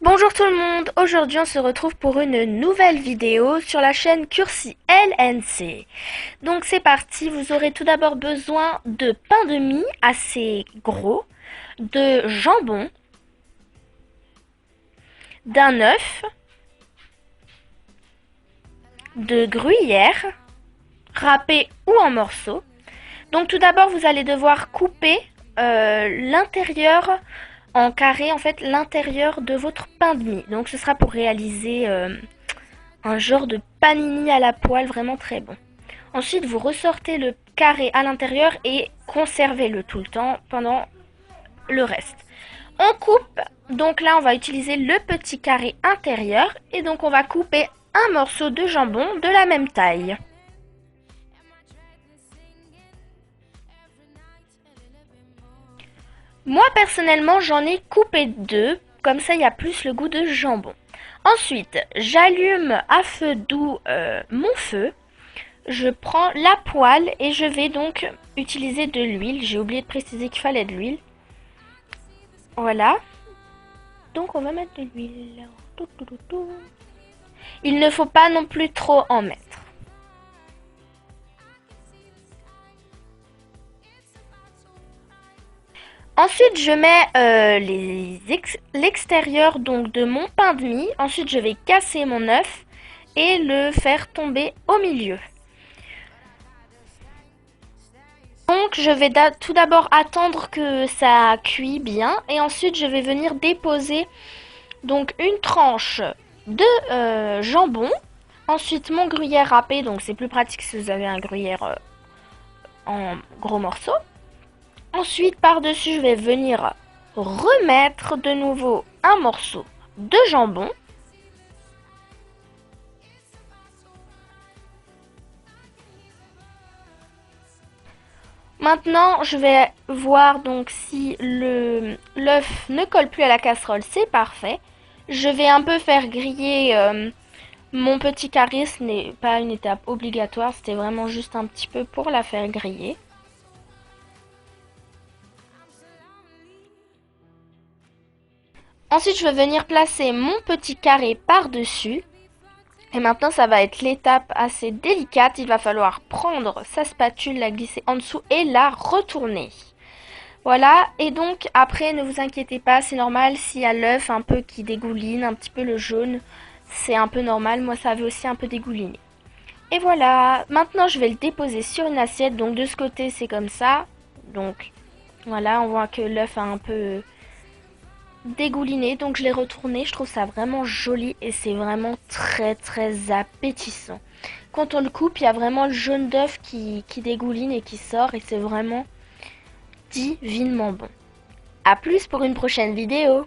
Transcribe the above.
Bonjour tout le monde, aujourd'hui on se retrouve pour une nouvelle vidéo sur la chaîne Cursi LNC. Donc c'est parti, vous aurez tout d'abord besoin de pain de mie assez gros, de jambon, d'un œuf, de gruyère, râpé ou en morceaux. Donc tout d'abord vous allez devoir couper l'intérieur en carré, en fait l'intérieur de votre pain de mie. Donc ce sera pour réaliser un genre de panini à la poêle vraiment très bon. Ensuite, vous ressortez le carré à l'intérieur et conservez-le tout le temps pendant le reste. On coupe, donc là on va utiliser le petit carré intérieur et donc on va couper un morceau de jambon de la même taille. Moi personnellement j'en ai coupé deux, comme ça il y a plus le goût de jambon. Ensuite, j'allume à feu doux mon feu. Je prends la poêle et je vais donc utiliser de l'huile. J'ai oublié de préciser qu'il fallait de l'huile. Voilà. Donc on va mettre de l'huile. Il ne faut pas non plus trop en mettre. Ensuite, je mets l'extérieur donc de mon pain de mie. Ensuite, je vais casser mon œuf et le faire tomber au milieu. Donc je vais tout d'abord attendre que ça cuit bien et ensuite je vais venir déposer donc une tranche de jambon. Ensuite mon gruyère râpé, donc c'est plus pratique si vous avez un gruyère en gros morceaux. Ensuite par-dessus je vais venir remettre de nouveau un morceau de jambon. Maintenant, je vais voir donc si l'œuf ne colle plus à la casserole, c'est parfait. Je vais un peu faire griller mon petit carré, ce n'est pas une étape obligatoire, c'était vraiment juste un petit peu pour la faire griller. Ensuite, je vais venir placer mon petit carré par-dessus. Et maintenant, ça va être l'étape assez délicate. Il va falloir prendre sa spatule, la glisser en dessous et la retourner. Voilà, et donc après, ne vous inquiétez pas, c'est normal s'il y a l'œuf un peu qui dégouline, un petit peu le jaune, c'est un peu normal, moi ça avait aussi un peu dégouliné. Et voilà, maintenant je vais le déposer sur une assiette, donc de ce côté c'est comme ça, donc voilà, on voit que l'œuf a un peu dégouliné, donc je l'ai retourné, je trouve ça vraiment joli et c'est vraiment très très appétissant. Quand on le coupe, il y a vraiment le jaune d'œuf qui dégouline et qui sort et c'est vraiment divinement bon. A plus pour une prochaine vidéo.